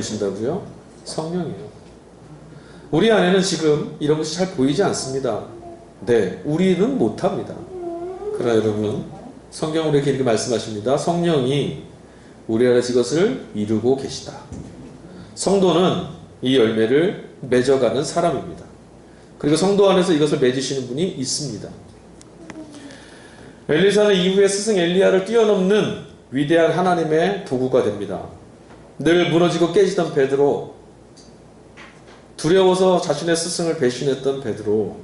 주신다고요? 성령이에요. 우리 안에는 지금 이런 것이 잘 보이지 않습니다. 네, 우리는 못합니다. 그러나 여러분, 성경 우리에게 이렇게 말씀하십니다. 성령이 우리 안에서 이것을 이루고 계시다. 성도는 이 열매를 맺어가는 사람입니다. 그리고 성도 안에서 이것을 맺으시는 분이 있습니다. 엘리사는 이후에 스승 엘리야를 뛰어넘는 위대한 하나님의 도구가 됩니다. 늘 무너지고 깨지던 베드로, 두려워서 자신의 스승을 배신했던 베드로,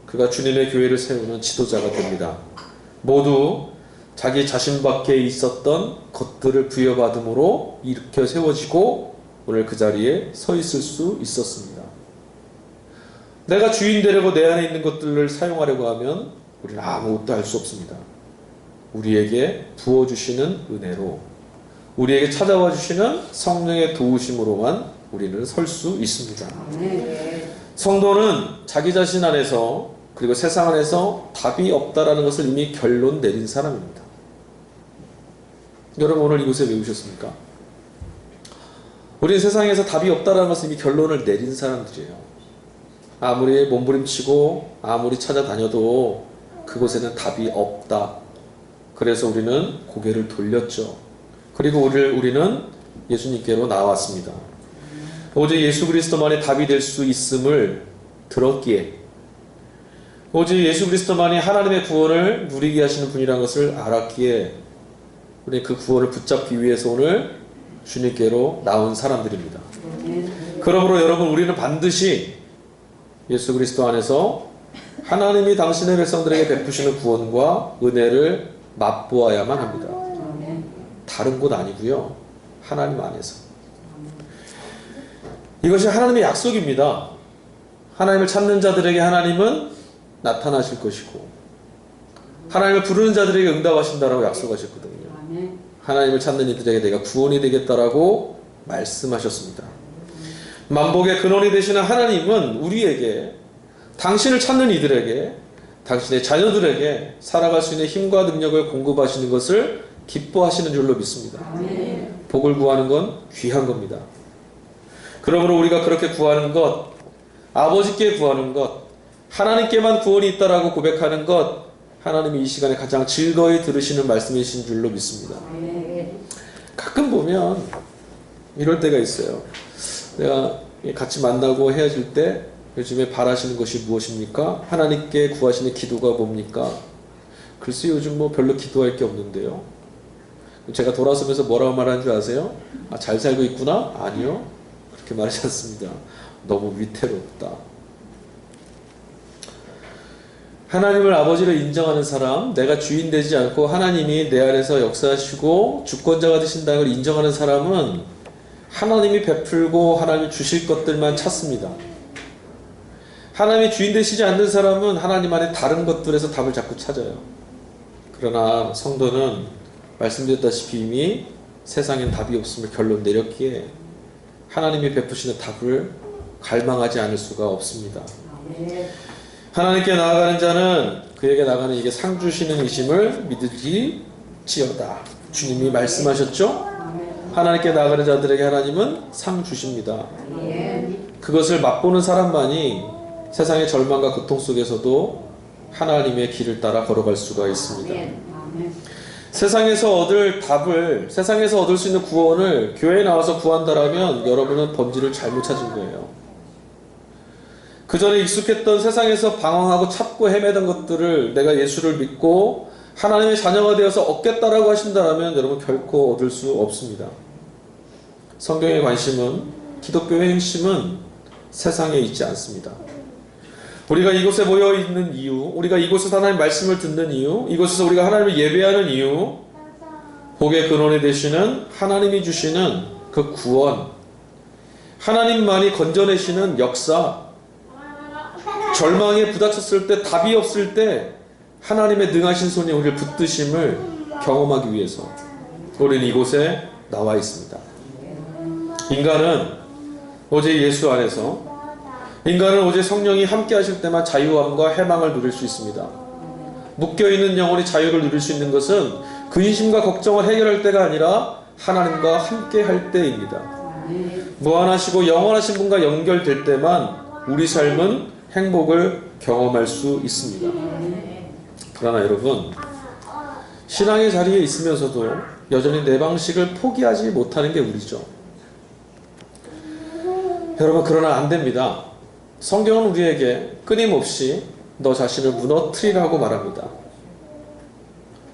그가 주님의 교회를 세우는 지도자가 됩니다. 모두 자기 자신 밖에 있었던 것들을 부여받음으로 일으켜 세워지고 오늘 그 자리에 서 있을 수 있었습니다. 내가 주인 되려고 내 안에 있는 것들을 사용하려고 하면 우리는 아무것도 할 수 없습니다. 우리에게 부어주시는 은혜로, 우리에게 찾아와 주시는 성령의 도우심으로만 우리는 설 수 있습니다. 성도는 자기 자신 안에서 그리고 세상 안에서 답이 없다라는 것을 이미 결론 내린 사람입니다. 여러분 오늘 이곳에 왜 오셨습니까? 우리는 세상에서 답이 없다라는 것을 이미 결론을 내린 사람들이에요. 아무리 몸부림치고 아무리 찾아다녀도 그곳에는 답이 없다. 그래서 우리는 고개를 돌렸죠. 그리고 우리는 예수님께로 나왔습니다. 오직 예수 그리스도만이 답이 될 수 있음을 들었기에, 오직 예수 그리스도만이 하나님의 구원을 누리게 하시는 분이라는 것을 알았기에 우리 그 구원을 붙잡기 위해서 오늘 주님께로 나온 사람들입니다. 그러므로 여러분, 우리는 반드시 예수 그리스도 안에서 하나님이 당신의 백성들에게 베푸시는 구원과 은혜를 맛보아야만 합니다. 다른 곳 아니고요, 하나님 안에서. 이것이 하나님의 약속입니다. 하나님을 찾는 자들에게 하나님은 나타나실 것이고, 하나님을 부르는 자들에게 응답하신다라고 약속하셨거든요. 하나님을 찾는 이들에게 내가 구원이 되겠다라고 말씀하셨습니다. 만복의 근원이 되시는 하나님은 우리에게, 당신을 찾는 이들에게, 당신의 자녀들에게 살아갈 수 있는 힘과 능력을 공급하시는 것을 기뻐하시는 줄로 믿습니다. 복을 구하는 건 귀한 겁니다. 그러므로 우리가 그렇게 구하는 것, 아버지께 구하는 것, 하나님께만 구원이 있다라고 고백하는 것, 하나님이 이 시간에 가장 즐거이 들으시는 말씀이신 줄로 믿습니다. 가끔 보면 이럴 때가 있어요. 내가 같이 만나고 헤어질 때 요즘에 바라시는 것이 무엇입니까? 하나님께 구하시는 기도가 뭡니까? 글쎄 요즘 뭐 별로 기도할 게 없는데요. 제가 돌아서면서 뭐라고 말하는 줄 아세요? 아, 잘 살고 있구나? 아니요. 그렇게 말하지 않습니다. 너무 위태롭다. 하나님을 아버지로 인정하는 사람, 내가 주인 되지 않고 하나님이 내 안에서 역사하시고 주권자가 되신다는 걸 인정하는 사람은 하나님이 베풀고 하나님이 주실 것들만 찾습니다. 하나님이 주인 되시지 않는 사람은 하나님 안에 다른 것들에서 답을 자꾸 찾아요. 그러나 성도는 말씀드렸다시피 이미 세상엔 답이 없음을 결론 내렸기에 하나님이 베푸시는 답을 갈망하지 않을 수가 없습니다. 하나님께 나아가는 자는 그에게 나가는 이게 상 주시는 이심을 믿을지어다. 주님이 말씀하셨죠? 하나님께 나아가는 자들에게 하나님은 상 주십니다. 그것을 맛보는 사람만이 세상의 절망과 고통 속에서도 하나님의 길을 따라 걸어갈 수가 있습니다. 세상에서 얻을 답을, 세상에서 얻을 수 있는 구원을 교회에 나와서 구한다라면 여러분은 본질을 잘못 찾은 거예요. 그 전에 익숙했던 세상에서 방황하고 찾고 헤매던 것들을 내가 예수를 믿고 하나님의 자녀가 되어서 얻겠다라고 하신다면 여러분 결코 얻을 수 없습니다. 성경의 관심은, 기독교의 핵심은 세상에 있지 않습니다. 우리가 이곳에 모여 있는 이유, 우리가 이곳에서 하나님의 말씀을 듣는 이유, 이곳에서 우리가 하나님을 예배하는 이유, 복의 근원이 되시는 하나님이 주시는 그 구원, 하나님만이 건져내시는 역사, 절망에 부닥쳤을 때, 답이 없을 때 하나님의 능하신 손이 우리를 붙드심을 경험하기 위해서 우리는 이곳에 나와 있습니다. 인간은 오직 예수 안에서, 인간은 오직 성령이 함께 하실 때만 자유함과 해방을 누릴 수 있습니다. 묶여있는 영혼이 자유를 누릴 수 있는 것은 근심과 걱정을 해결할 때가 아니라 하나님과 함께 할 때입니다. 무한하시고 영원하신 분과 연결될 때만 우리 삶은 행복을 경험할 수 있습니다. 그러나 여러분, 신앙의 자리에 있으면서도 여전히 내 방식을 포기하지 못하는 게 우리죠. 여러분, 그러나 안 됩니다. 성경은 우리에게 끊임없이 너 자신을 무너뜨리라고 말합니다.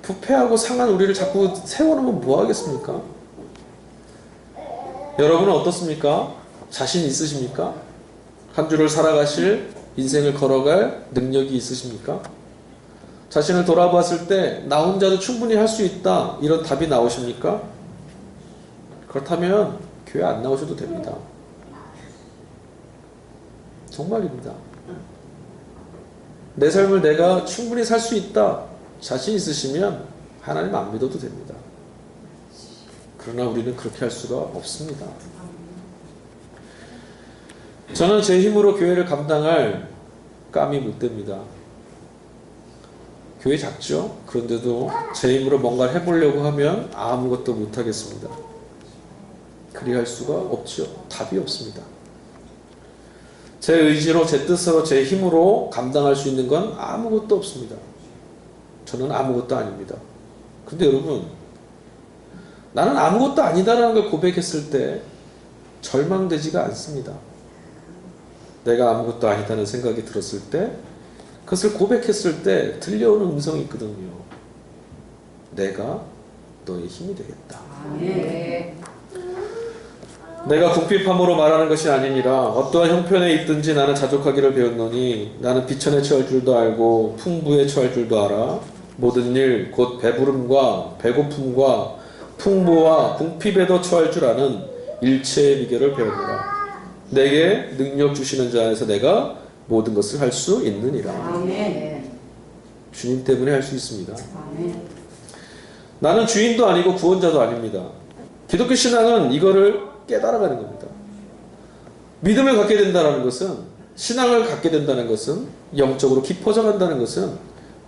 부패하고 상한 우리를 자꾸 세워놓으면 뭐 하겠습니까? 여러분은 어떻습니까? 자신 있으십니까? 한 주를 살아가실, 인생을 걸어갈 능력이 있으십니까? 자신을 돌아봤을 때 나 혼자도 충분히 할 수 있다, 이런 답이 나오십니까? 그렇다면 교회 안 나오셔도 됩니다. 정말입니다. 내 삶을 내가 충분히 살 수 있다, 자신 있으시면 하나님 안 믿어도 됩니다. 그러나 우리는 그렇게 할 수가 없습니다. 저는 제 힘으로 교회를 감당할 감이 못 됩니다. 교회 작죠? 그런데도 제 힘으로 뭔가를 해보려고 하면 아무것도 못하겠습니다. 그리할 수가 없죠. 답이 없습니다. 제 의지로, 제 뜻으로, 제 힘으로 감당할 수 있는 건 아무것도 없습니다. 저는 아무것도 아닙니다. 근데 여러분, 나는 아무것도 아니다라는 걸 고백했을 때 절망되지가 않습니다. 내가 아무것도 아니다는 생각이 들었을 때, 그것을 고백했을 때 들려오는 음성이 있거든요. 내가 너의 힘이 되겠다. 내가 궁핍함으로 말하는 것이 아니니라. 어떠한 형편에 있든지 나는 자족하기를 배웠노니 나는 비천에 처할 줄도 알고 풍부에 처할 줄도 알아. 모든 일 곧 배부름과 배고픔과 풍부와 궁핍에도 처할 줄 아는 일체의 비결을 배우노라. 내게 능력 주시는 자 안에서 내가 모든 것을 할 수 있느니라. 아멘. 주님 때문에 할 수 있습니다. 아멘. 나는 주인도 아니고 구원자도 아닙니다. 기독교 신앙은 이거를 깨달아가는 겁니다. 믿음을 갖게 된다는 것은, 신앙을 갖게 된다는 것은, 영적으로 깊어져 간다는 것은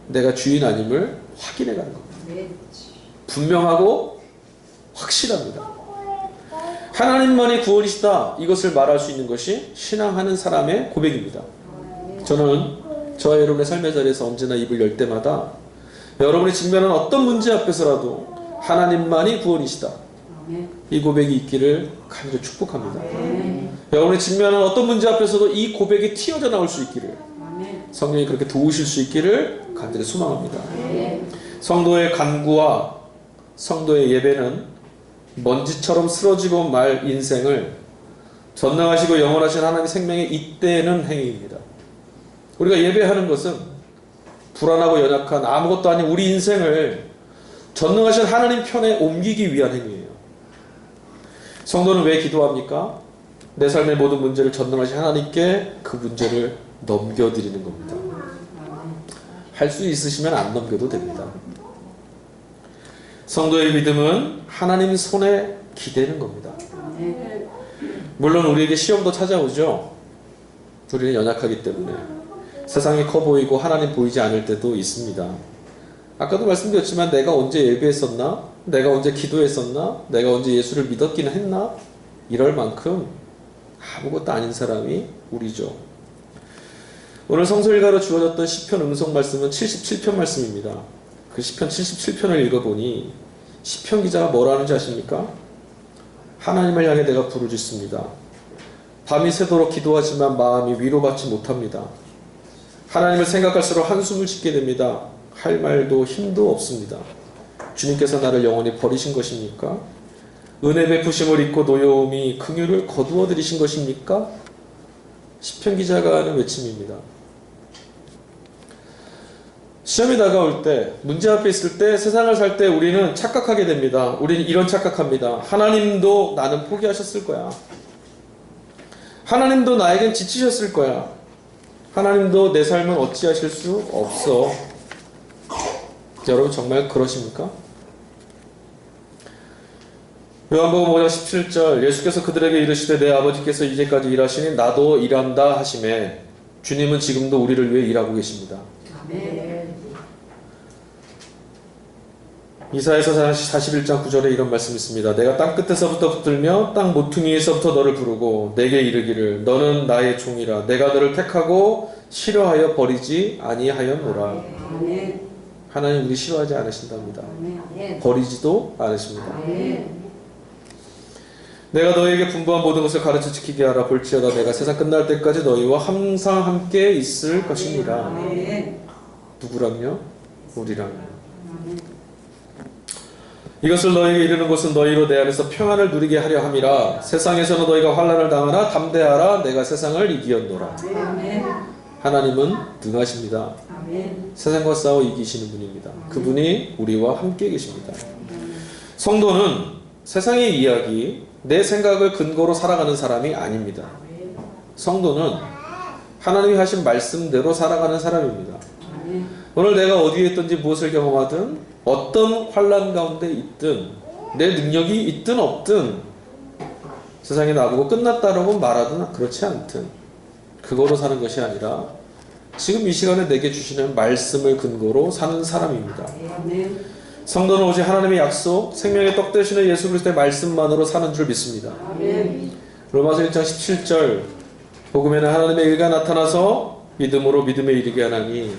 내가 주인 아님을 확인해 가는 겁니다. 분명하고 확실합니다. 하나님만이 구원이시다, 이것을 말할 수 있는 것이 신앙하는 사람의 고백입니다. 저는 저와 여러분의 삶의 자리에서 언제나 입을 열 때마다 여러분이 직면하는 어떤 문제 앞에서라도 하나님만이 구원이시다, 이 고백이 있기를 간절히 축복합니다. 여러분이 직면하는 어떤 문제 앞에서도 이 고백이 튀어져 나올 수 있기를, 성령이 그렇게 도우실 수 있기를 간절히 소망합니다. 성도의 간구와 성도의 예배는 먼지처럼 쓰러지고 말 인생을 전능하시고 영원하신 하나님의 생명에 잇대는 행위입니다. 우리가 예배하는 것은 불안하고 연약한 아무것도 아닌 우리 인생을 전능하신 하나님 편에 옮기기 위한 행위예요. 성도는 왜 기도합니까? 내 삶의 모든 문제를 전능하신 하나님께 그 문제를 넘겨드리는 겁니다. 할 수 있으시면 안 넘겨도 됩니다. 성도의 믿음은 하나님 손에 기대는 겁니다. 물론 우리에게 시험도 찾아오죠. 우리는 연약하기 때문에 세상이 커 보이고 하나님 보이지 않을 때도 있습니다. 아까도 말씀드렸지만 내가 언제 예배했었나? 내가 언제 기도했었나? 내가 언제 예수를 믿었기는 했나? 이럴 만큼 아무것도 아닌 사람이 우리죠. 오늘 성서일가로 주어졌던 시편 응송 말씀은 77편 말씀입니다. 그 시편 77편을 읽어보니 시편 기자가 뭐라 하는지 아십니까? 하나님을 향해 내가 부르짖습니다. 밤이 새도록 기도하지만 마음이 위로받지 못합니다. 하나님을 생각할수록 한숨을 짓게 됩니다. 할 말도 힘도 없습니다. 주님께서 나를 영원히 버리신 것입니까? 은혜 베푸심을 잊고 노여움이 긍휼을 거두어 들이신 것입니까? 시편 기자가 하는 외침입니다. 시험이 다가올 때, 문제 앞에 있을 때, 세상을 살 때 우리는 착각하게 됩니다. 우리는 이런 착각합니다. 하나님도 나는 포기하셨을 거야. 하나님도 나에겐 지치셨을 거야. 하나님도 내 삶은 어찌하실 수 없어. 여러분 정말 그러십니까? 요한복음 5장 17절, 예수께서 그들에게 이르시되 내 아버지께서 이제까지 일하시니 나도 일한다 하시매, 주님은 지금도 우리를 위해 일하고 계십니다. 아멘. 이사야서 41장 9절에 이런 말씀이 있습니다. 내가 땅 끝에서부터 붙들며 땅 모퉁이에서부터 너를 부르고 내게 이르기를 너는 나의 종이라 내가 너를 택하고 싫어하여 버리지 아니하였노라. 하나님 우리 싫어하지 않으신답니다. 버리지도 않으십니다. 내가 너에게 분부한 모든 것을 가르쳐 지키게 하라. 볼지어다 내가 세상 끝날 때까지 너희와 항상 함께 있을 것이니라. 누구랑요? 우리랑. 이것을 너희에게 이르는 것은 너희로 내 안에서 평안을 누리게 하려 함이라. 세상에서는 너희가 환난을 당하나 담대하라. 내가 세상을 이기었노라. 하나님은 능하십니다. 세상과 싸워 이기시는 분입니다. 그분이 우리와 함께 계십니다. 성도는 세상의 이야기, 내 생각을 근거로 살아가는 사람이 아닙니다. 성도는 하나님이 하신 말씀대로 살아가는 사람입니다. 오늘 내가 어디에 있든지 무엇을 경험하든 어떤 환난 가운데 있든 내 능력이 있든 없든 세상에 나보고 끝났다라고 말하든 그렇지 않든 그거로 사는 것이 아니라 지금 이 시간에 내게 주시는 말씀을 근거로 사는 사람입니다. 성도는 오직 하나님의 약속, 생명의 떡 되시는 예수 그리스도의 말씀만으로 사는 줄 믿습니다. 로마서 1장 17절 복음에는 하나님의 의가 나타나서 믿음으로 믿음에 이르게 하나니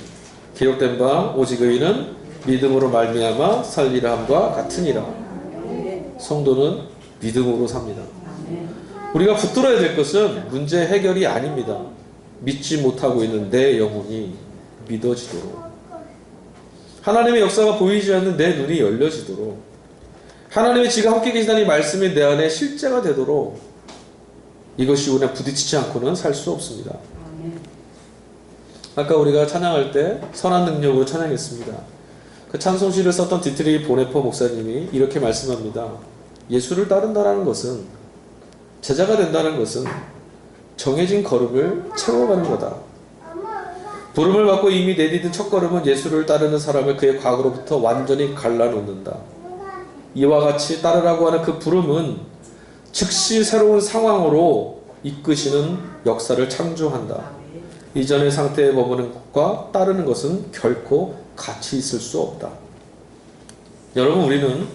기록된 바 오직 의인은 믿음으로 말미암아 살리라 함과 같으니라. 성도는 믿음으로 삽니다. 우리가 붙들어야 될 것은 문제 해결이 아닙니다. 믿지 못하고 있는 내 영혼이 믿어지도록, 하나님의 역사가 보이지 않는 내 눈이 열려지도록, 하나님의 지금 함께 계시다는 이 말씀이 내 안에 실제가 되도록 이것이 우리가 부딪히지 않고는 살 수 없습니다. 아까 우리가 찬양할 때 선한 능력으로 찬양했습니다. 그 찬송시를 썼던 디트리 보네퍼 목사님이 이렇게 말씀합니다. 예수를 따른다는 것은, 제자가 된다는 것은 정해진 걸음을 채워가는 거다. 부름을 받고 이미 내디딘 첫 걸음은 예수를 따르는 사람을 그의 과거로부터 완전히 갈라놓는다. 이와 같이 따르라고 하는 그 부름은 즉시 새로운 상황으로 이끄시는 역사를 창조한다. 이전의 상태에 머무는 것과 따르는 것은 결코 같이 있을 수 없다. 여러분, 우리는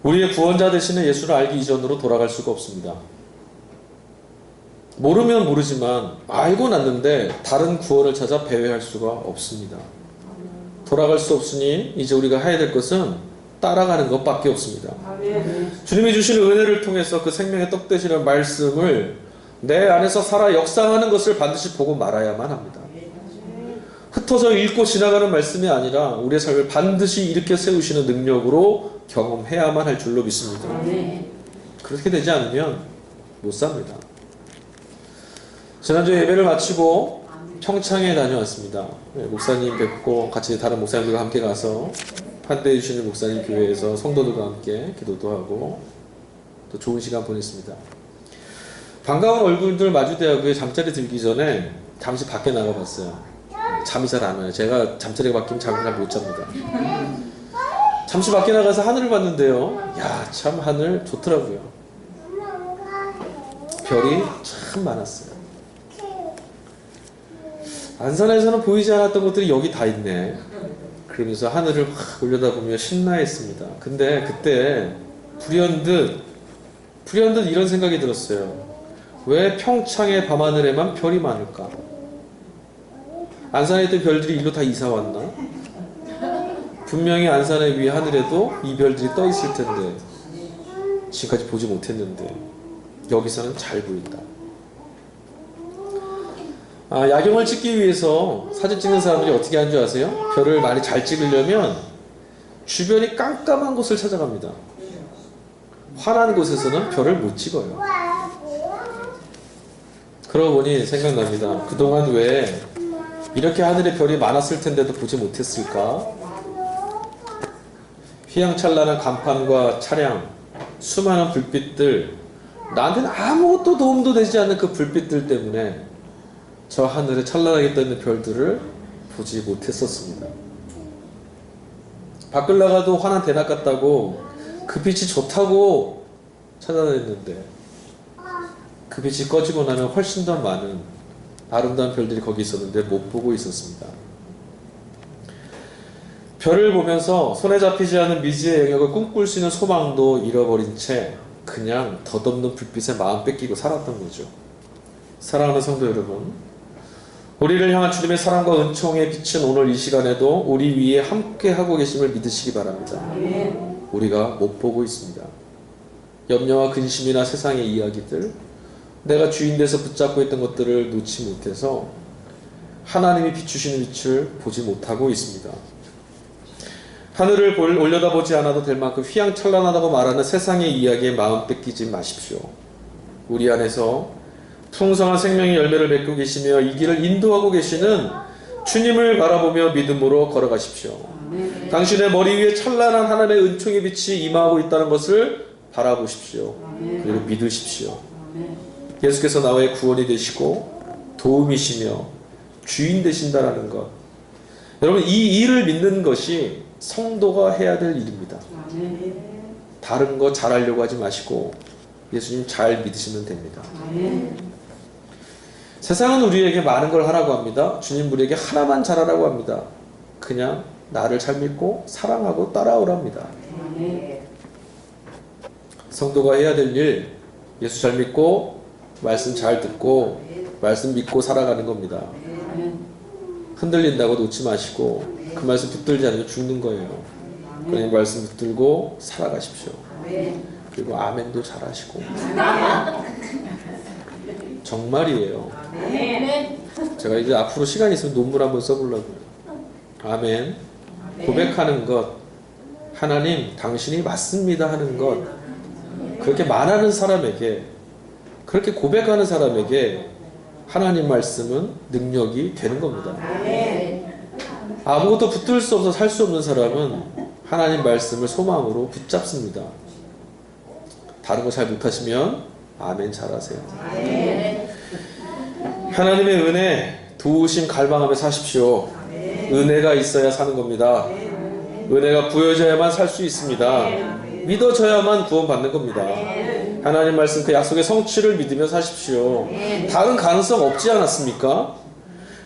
우리의 구원자 되시는 예수를 알기 이전으로 돌아갈 수가 없습니다. 모르면 모르지만 알고 났는데 다른 구원을 찾아 배회할 수가 없습니다. 돌아갈 수 없으니 이제 우리가 해야 될 것은 따라가는 것밖에 없습니다. 주님이 주시는 은혜를 통해서 그 생명의 떡 되시는 말씀을 내 안에서 살아 역사하는 것을 반드시 보고 말아야만 합니다. 흩어져 읽고 지나가는 말씀이 아니라 우리의 삶을 반드시 일으켜 세우시는 능력으로 경험해야만 할 줄로 믿습니다. 그렇게 되지 않으면 못 삽니다. 지난주에 예배를 마치고 평창에 다녀왔습니다. 목사님 뵙고 같이 다른 목사님들과 함께 가서 환대해 주시는 목사님 교회에서 성도들과 함께 기도도 하고 또 좋은 시간 보냈습니다. 반가운 얼굴들 마주대하고에 잠자리 들기 전에 잠시 밖에 나가봤어요. 잠이 잘 안 와요. 제가 잠자리가 바뀌면 잠을 잘 못 잡니다. 잠시 밖에 나가서 하늘을 봤는데요. 야, 참 하늘 좋더라고요. 별이 참 많았어요. 안산에서는 보이지 않았던 것들이 여기 다 있네. 그러면서 하늘을 확 올려다보며 신나했습니다. 근데 그때 불현듯 이런 생각이 들었어요. 왜 평창의 밤하늘에만 별이 많을까? 안산에 있던 별들이 일로 다 이사 왔나? 분명히 안산의 위 하늘에도 이 별들이 떠 있을 텐데 지금까지 보지 못했는데 여기서는 잘 보인다. 야경을 찍기 위해서 사진 찍는 사람들이 어떻게 하는 줄 아세요? 별을 많이 잘 찍으려면 주변이 깜깜한 곳을 찾아갑니다. 환한 곳에서는 별을 못 찍어요. 그러고 보니 생각납니다. 그동안 왜 이렇게 하늘에 별이 많았을 텐데도 보지 못했을까? 휘황찬란한 간판과 차량, 수많은 불빛들, 나한테는 아무것도 도움도 되지 않는 그 불빛들 때문에 저 하늘에 찬란하게 떠있는 별들을 보지 못했었습니다. 밖을 나가도 환한 대낮 같다고 그 빛이 좋다고 찾아다녔는데 그 빛이 꺼지고 나면 훨씬 더 많은 아름다운 별들이 거기 있었는데 못 보고 있었습니다. 별을 보면서 손에 잡히지 않은 미지의 영역을 꿈꿀 수 있는 소망도 잃어버린 채 그냥 덧없는 불빛에 마음 뺏기고 살았던 거죠. 사랑하는 성도 여러분, 우리를 향한 주님의 사랑과 은총에 비친 오늘 이 시간에도 우리 위에 함께 하고 계심을 믿으시기 바랍니다. 우리가 못 보고 있습니다. 염려와 근심이나 세상의 이야기들, 내가 주인 돼서 붙잡고 있던 것들을 놓지 못해서 하나님이 비추시는 빛을 보지 못하고 있습니다. 하늘을 올려다보지 않아도 될 만큼 휘황찬란하다고 말하는 세상의 이야기에 마음 뺏기지 마십시오. 우리 안에서 풍성한 생명의 열매를 맺고 계시며 이 길을 인도하고 계시는 주님을 바라보며 믿음으로 걸어가십시오. 당신의 머리 위에 찬란한 하나님의 은총의 빛이 임하고 있다는 것을 바라보십시오. 그리고 믿으십시오. 예수께서 나의 구원이 되시고 도움이시며 주인 되신다라는 것. 여러분, 이 일을 믿는 것이 성도가 해야 될 일입니다. 다른 거 잘하려고 하지 마시고 예수님 잘 믿으시면 됩니다. 세상은 우리에게 많은 걸 하라고 합니다. 주님 우리에게 하나만 잘하라고 합니다. 그냥 나를 잘 믿고 사랑하고 따라오랍니다. 성도가 해야 될 일, 예수 잘 믿고 말씀 잘 듣고 말씀 믿고 살아가는 겁니다. 흔들린다고 놓지 마시고 그 말씀 붙들지 않으면 죽는 거예요. 그러니 말씀 붙들고 살아가십시오. 그리고 아멘도 잘하시고. 정말이에요. 제가 이제 앞으로 시간이 있으면 논문 한번 써보려고요. 아멘. 고백하는 것, 하나님 당신이 맞습니다 하는 것, 그렇게 말하는 사람에게, 그렇게 고백하는 사람에게 하나님 말씀은 능력이 되는 겁니다. 아무것도 붙들 수 없어 살 수 없는 사람은 하나님 말씀을 소망으로 붙잡습니다. 다른 거 잘 못하시면 아멘 잘하세요. 하나님의 은혜, 도우심 갈망하며 사십시오. 은혜가 있어야 사는 겁니다. 은혜가 부여져야만 살 수 있습니다. 믿어져야만 구원받는 겁니다. 하나님 말씀 그 약속의 성취를 믿으며 사십시오. 다른 가능성 없지 않았습니까?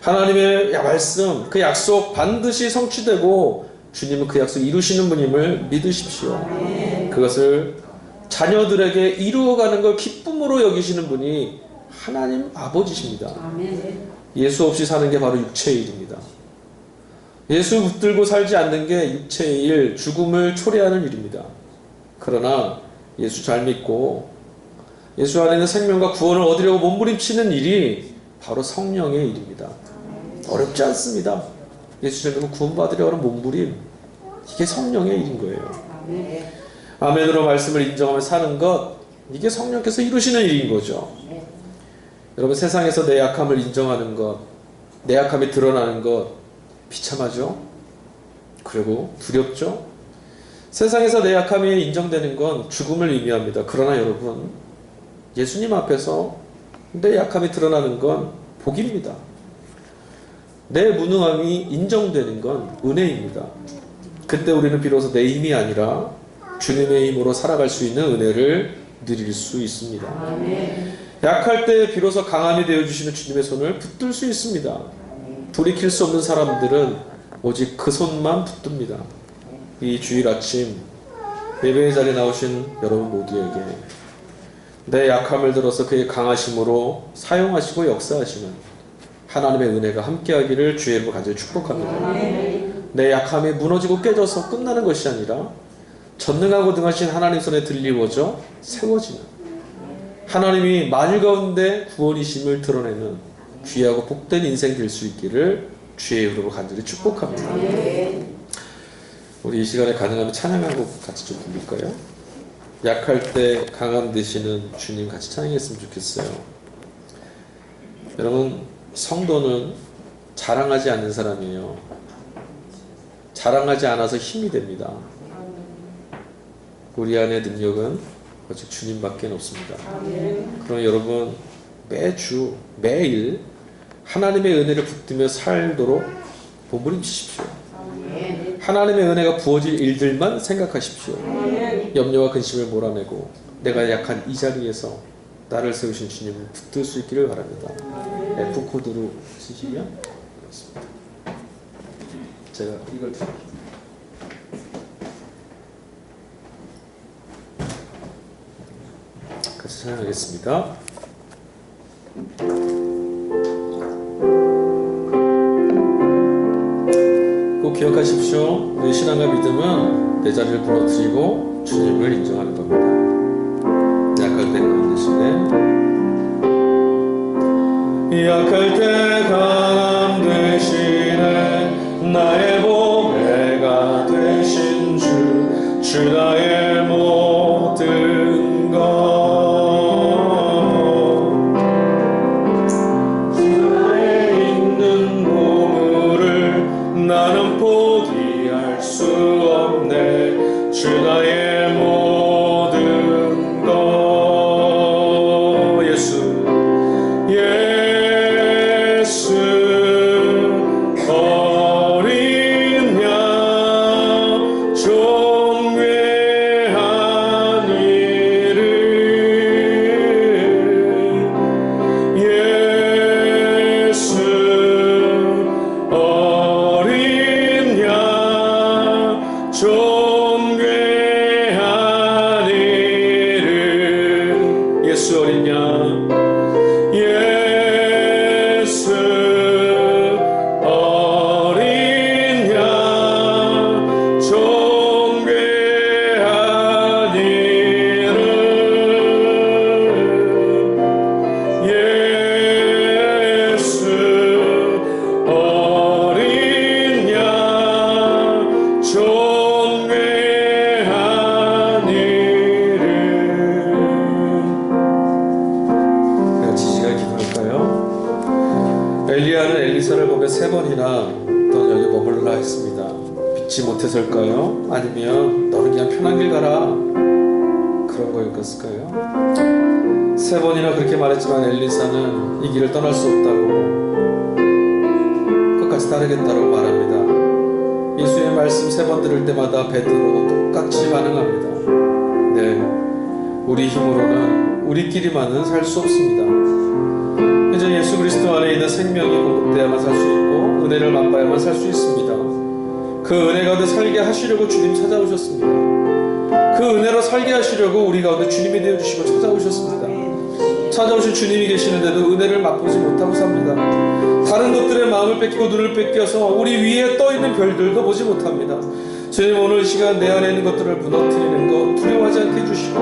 하나님의 말씀 그 약속 반드시 성취되고 주님은 그 약속 이루시는 분임을 믿으십시오. 그것을 자녀들에게 이루어가는 걸 기쁨으로 여기시는 분이 하나님 아버지십니다. 예수 없이 사는 게 바로 육체의 일입니다. 예수 붙들고 살지 않는 게 육체의 일, 죽음을 초래하는 일입니다. 그러나 예수 잘 믿고 예수 안에 있는 생명과 구원을 얻으려고 몸부림치는 일이 바로 성령의 일입니다. 어렵지 않습니다. 예수 잘 믿고 구원받으려고 하는 몸부림, 이게 성령의 일인 거예요. 아멘으로 말씀을 인정하며 사는 것, 이게 성령께서 이루시는 일인 거죠. 여러분, 세상에서 내 약함을 인정하는 것, 내 약함이 드러나는 것 비참하죠? 그리고 두렵죠? 세상에서 내 약함이 인정되는 건 죽음을 의미합니다. 그러나 여러분, 예수님 앞에서 내 약함이 드러나는 건 복입니다. 내 무능함이 인정되는 건 은혜입니다. 그때 우리는 비로소 내 힘이 아니라 주님의 힘으로 살아갈 수 있는 은혜를 누릴 수 있습니다. 약할 때 비로소 강함이 되어주시는 주님의 손을 붙들 수 있습니다. 돌이킬 수 없는 사람들은 오직 그 손만 붙듭니다. 이 주일 아침 예배의 자리에 나오신 여러분 모두에게 내 약함을 들어서 그의 강하심으로 사용하시고 역사하시는 하나님의 은혜가 함께하기를 주의 이름으로 간절히 축복합니다. 내 약함이 무너지고 깨져서 끝나는 것이 아니라 전능하고 등하신 하나님 손에 들리워져 세워지는, 하나님이 만일 가운데 구원이심을 드러내는 귀하고 복된 인생 될 수 있기를 주의 이름으로 간절히 축복합니다. 우리 이 시간에 가능하면 찬양하고 같이 좀 부를까요? 약할 때 강함 되시는 주님 같이 찬양했으면 좋겠어요. 여러분, 성도는 자랑하지 않는 사람이에요. 자랑하지 않아서 힘이 됩니다. 우리 안의 능력은 오직 주님밖에 없습니다. 그럼 여러분, 매주 매일 하나님의 은혜를 붙들며 살도록 몸부림치십시오. 하나님의 은혜가 부어질 일들만 생각하십시오. 염려와 근심을 몰아내고 내가 약한 이 자리에서 나를 세우신 주님을 붙들 수 있기를 바랍니다. F코드로 쓰시면 그렇습니다. 제가 이걸 드릴게요. 찬양하겠습니다. 꼭 기억하십시오. 내 신앙과 믿음은 내 자리를 부러뜨리고 주님을 인정하는 겁니다. 약할 때 강한 대신에, 약할 때 강함 대신에 나의 보배가 되신 주 나의 모든 것, 나의 있는 보물을 나는 포기할 수 없네. 주 나의 모든 것. 예수 어린 양 좀 괴한 일을, 예수 어린 양 좀 괴한 일을, 예수 어린 양, 예수 어린 양 좀 괴한 일을, 예수 어린 양 좀 괴한 일을. 지지가 기도할까요? 엘리야는 엘리사를 보며 3번이나 너는 여기 머물러라 했습니다. 믿지 못해서일까요? 아니면 너는 그냥 편한 길 가라, 그런 거였을까요? 3번이나 그렇게 말했지만 엘리사는 이 길을 떠날 수 없다고 끝까지 따르겠다고 말합니다. 예수의 말씀 3번 들을 때마다 베드로도 똑같이 반응합니다. 네, 우리 힘으로는 우리끼리만은 살 수 없습니다. 이제 예수 그리스도 안에 있는 생명이 공급되어야만 살 수 있고 은혜를 맛봐야만 살 수 있습니다. 그 은혜 가운데 살게 하시려고 주님 찾아오셨습니다. 그 은혜로 살게 하시려고 우리 가운데 주님이 되어주시고 찾아오셨습니다. 찾아오신 주님이 계시는데도 은혜를 맛보지 못하고 삽니다. 다른 것들의 마음을 뺏기고 눈을 뺏겨서 우리 위에 떠있는 별들도 보지 못합니다. 주님, 오늘 시간 내 안에 있는 것들을 무너뜨리는 것 두려워하지 않게 해주시고